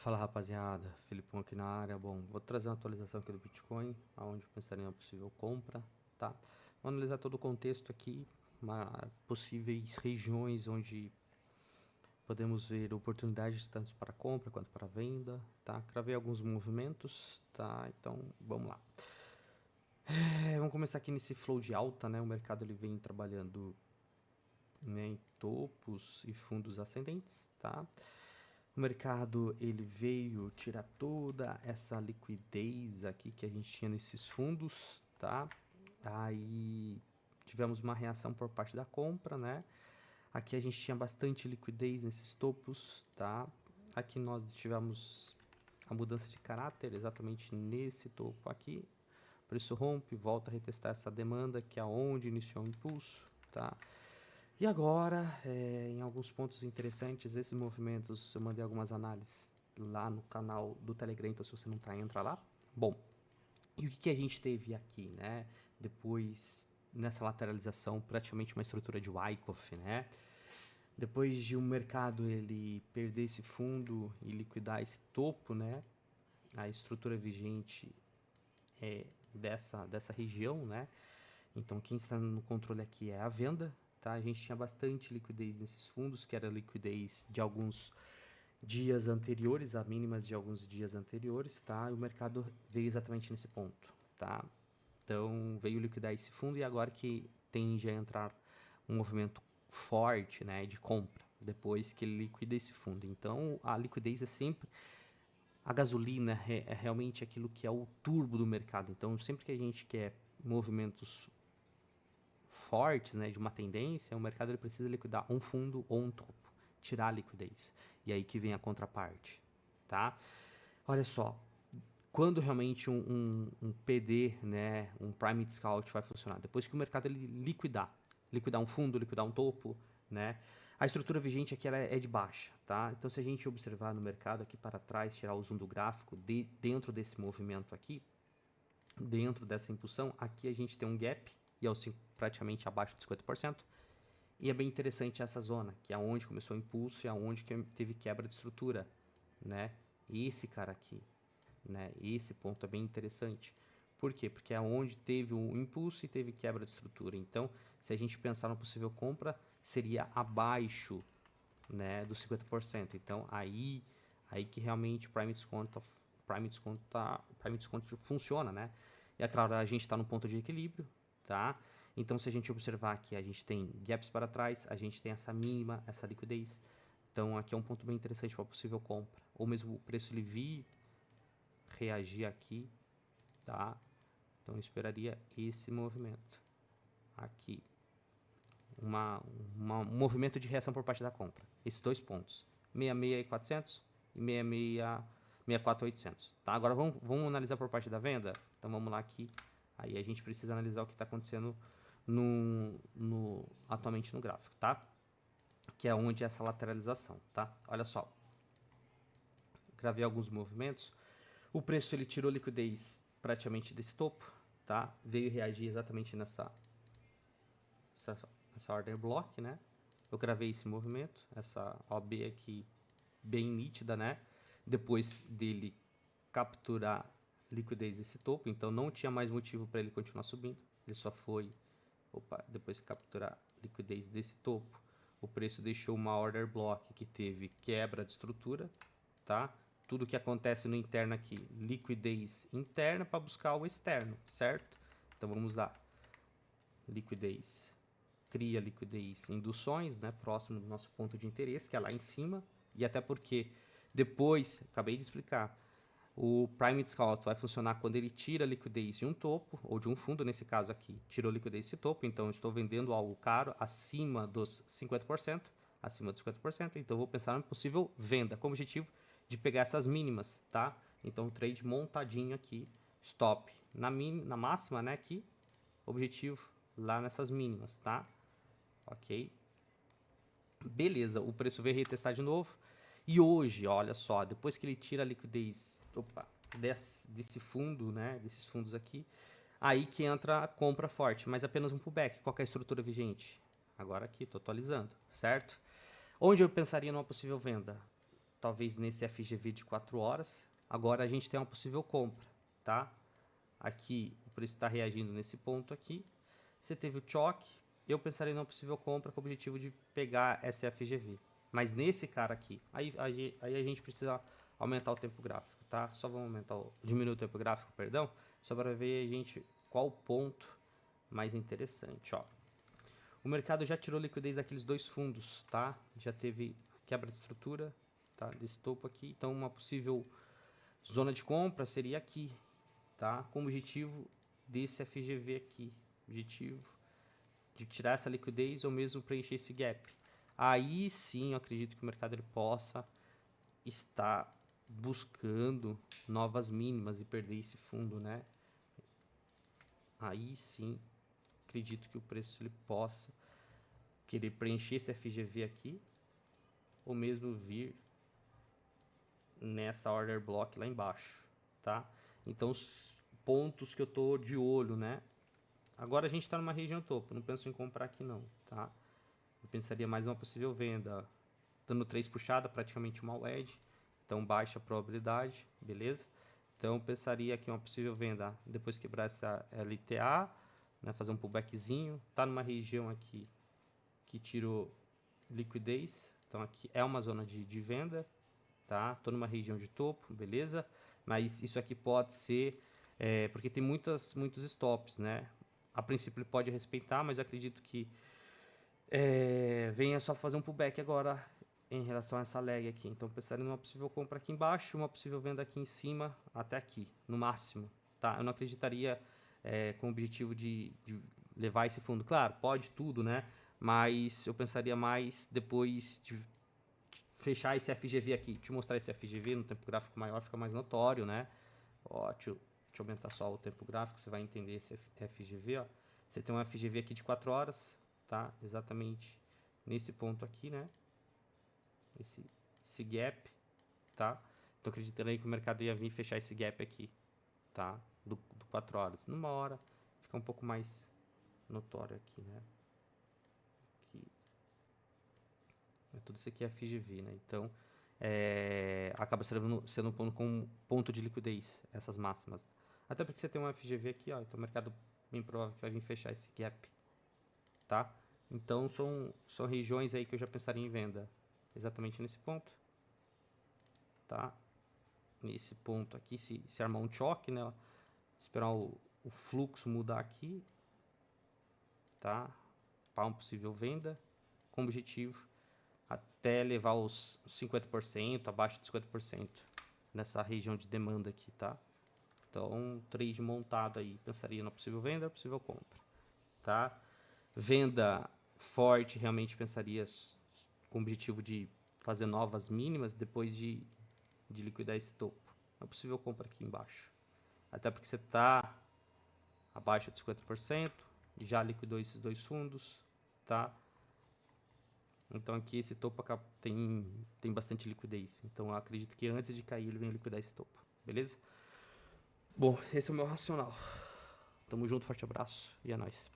Fala rapaziada, Felipão aqui na área. Bom, vou trazer uma atualização aqui do Bitcoin, aonde eu pensaria em uma possível compra, tá? Vou analisar todo o contexto aqui, possíveis regiões onde podemos ver oportunidades tanto para compra quanto para venda, tá? Cravei alguns movimentos, tá? Então, vamos lá. Vamos começar aqui nesse flow de alta, né? O mercado ele vem trabalhando, né, em topos e fundos ascendentes, tá? O mercado ele veio tirar toda essa liquidez aqui que a gente tinha nesses fundos, tá? Aí tivemos uma reação por parte da compra, né? Aqui a gente tinha bastante liquidez nesses topos, tá? Aqui nós tivemos a mudança de caráter exatamente nesse topo aqui. O preço rompe, volta a retestar essa demanda que é onde iniciou o impulso, tá? E agora, em alguns pontos interessantes, esses movimentos, eu mandei algumas análises lá no canal do Telegram, então se você não tá, entra lá. Bom, e o que a gente teve aqui, né? Depois, nessa lateralização, praticamente uma estrutura de Wyckoff, né? Depois de um mercado ele perder esse fundo e liquidar esse topo, né? A estrutura vigente é dessa região, né? Então, quem está no controle aqui é a venda, tá? A gente tinha bastante liquidez nesses fundos, que era liquidez de alguns dias anteriores, a mínimas de alguns dias anteriores, tá? E o mercado veio exatamente nesse ponto, tá? Então, veio liquidar esse fundo e agora que tende a entrar um movimento forte, né, de compra, depois que ele liquida esse fundo. Então, a liquidez é sempre a gasolina é realmente aquilo que é o turbo do mercado. Então, sempre que a gente quer movimentos fortes, né, de uma tendência, o mercado ele precisa liquidar um fundo ou um topo, tirar a liquidez. E aí que vem a contraparte, tá? Olha só, quando realmente um PD, né, um Prime Discount vai funcionar? Depois que o mercado ele liquidar um fundo, liquidar um topo, né? A estrutura vigente aqui ela é de baixa, tá? Então se a gente observar no mercado aqui para trás, tirar o zoom do gráfico, dentro desse movimento aqui, dentro dessa impulsão, aqui a gente tem um gap, e é praticamente abaixo de 50%, e é bem interessante essa zona, que é onde começou o impulso e é onde que teve quebra de estrutura, né? Esse cara aqui, né? Esse ponto é bem interessante. Por quê? Porque é onde teve um impulso e teve quebra de estrutura. Então, se a gente pensar na possível compra, seria abaixo, né, dos 50%. Então, aí que realmente o Prime Desconto funciona, né? E é claro, a gente está no ponto de equilíbrio, tá? Então, se a gente observar aqui, a gente tem gaps para trás, a gente tem essa mínima, essa liquidez. Então, aqui é um ponto bem interessante para possível compra. Ou mesmo o preço ele vir reagir aqui, tá? Então, eu esperaria esse movimento aqui. Um movimento de reação por parte da compra. Esses dois pontos. 66.400 e 64.800. Tá? Agora vamos analisar por parte da venda? Então vamos lá aqui. Aí a gente precisa analisar o que está acontecendo atualmente no gráfico, tá? Que é onde é essa lateralização, tá? Olha só. Gravei alguns movimentos. O preço ele tirou liquidez praticamente desse topo, tá? Veio reagir exatamente nessa order block, né? Eu gravei esse movimento, essa OB aqui bem nítida, né? Depois dele capturar liquidez desse topo, então não tinha mais motivo para ele continuar subindo. Ele só foi, depois de capturar liquidez desse topo, o preço deixou uma order block que teve quebra de estrutura, tá? Tudo que acontece no interno aqui, liquidez interna para buscar o externo, certo? Então vamos lá. Liquidez cria liquidez em induções, né, próximo do nosso ponto de interesse, que é lá em cima, e até porque depois, acabei de explicar, o Prime Discount vai funcionar quando ele tira a liquidez de um topo, ou de um fundo, nesse caso aqui, tirou liquidez desse topo, então eu estou vendendo algo caro acima dos 50%, acima dos 50%, então eu vou pensar em possível venda, com o objetivo de pegar essas mínimas, tá? Então, trade montadinho aqui, stop na máxima, né, aqui, objetivo lá nessas mínimas, tá? Ok? Beleza, o preço veio retestar de novo. E hoje, olha só, depois que ele tira a liquidez desse fundo, né, desses fundos aqui, aí que entra a compra forte, mas apenas um pullback. Qual é a estrutura vigente? Agora aqui, tô atualizando, certo? Onde eu pensaria numa possível venda? talvez nesse FGV de 4 horas. Agora a gente tem uma possível compra, tá? Aqui o preço está reagindo nesse ponto aqui. Você teve o choque, eu pensaria numa possível compra com o objetivo de pegar essa FGV. Mas nesse cara aqui, aí a gente precisa aumentar o tempo gráfico, tá? Só vamos diminuir o tempo gráfico, perdão, só para ver a gente qual o ponto mais interessante, ó. O mercado já tirou liquidez daqueles dois fundos, tá? Já teve quebra de estrutura, tá? Desse topo aqui. Então, uma possível zona de compra seria aqui, tá? Com o objetivo desse FGV aqui. Objetivo de tirar essa liquidez ou mesmo preencher esse gap. Aí sim, eu acredito que o mercado ele possa estar buscando novas mínimas e perder esse fundo, né? Aí sim, acredito que o preço ele possa querer preencher esse FGV aqui, ou mesmo vir nessa order block lá embaixo, tá? Então, os pontos que eu tô de olho, né? Agora a gente está numa região topo, não penso em comprar aqui não, tá? Eu pensaria mais uma possível venda, dando 3 puxada, praticamente uma wedge, então baixa probabilidade, beleza? Então eu pensaria aqui uma possível venda, depois quebrar essa LTA, né, fazer um pullbackzinho, tá numa região aqui que tirou liquidez, então aqui é uma zona de venda, tá? Tô numa região de topo, beleza? Mas isso aqui pode ser, porque tem muitos stops, né? A princípio ele pode respeitar, mas eu acredito que venha só fazer um pullback agora em relação a essa leg aqui. Então pensaria numa possível compra aqui embaixo, uma possível venda aqui em cima, até aqui, no máximo, tá? Eu não acreditaria com o objetivo de levar esse fundo. Claro, pode tudo, né? Mas eu pensaria mais depois de fechar esse FGV aqui, te mostrar esse FGV no tempo gráfico maior, fica mais notório, né? Ó, deixa eu aumentar só o tempo gráfico, você vai entender esse FGV, ó. Você tem um FGV aqui de 4 horas, tá? Exatamente nesse ponto aqui, né? Esse gap, tá? Então acreditando aí que o mercado ia vir fechar esse gap aqui, tá? Do 4 horas. Numa hora fica um pouco mais notório aqui, né? Aqui. Tudo isso aqui é FGV, né? Então acaba sendo um ponto de liquidez, essas máximas. Até porque você tem um FGV aqui, ó. Então o mercado bem provável que vai vir fechar esse gap, tá? Então são regiões aí que eu já pensaria em venda exatamente nesse ponto, tá? Nesse ponto aqui, se armar um choque, né? Esperar o fluxo mudar aqui, tá? Para uma possível venda, com objetivo até levar os 50%, abaixo de 50% nessa região de demanda aqui, tá? Então, trade montado aí, pensaria na possível venda, possível compra, tá? Venda forte, realmente pensaria com o objetivo de fazer novas mínimas depois de liquidar esse topo. É possível compra aqui embaixo. Até porque você está abaixo de 50%, já liquidou esses dois fundos, tá? Então aqui esse topo tem bastante liquidez. Então eu acredito que antes de cair ele vem liquidar esse topo, beleza? Bom, esse é o meu racional. Tamo junto, forte abraço e é nóis.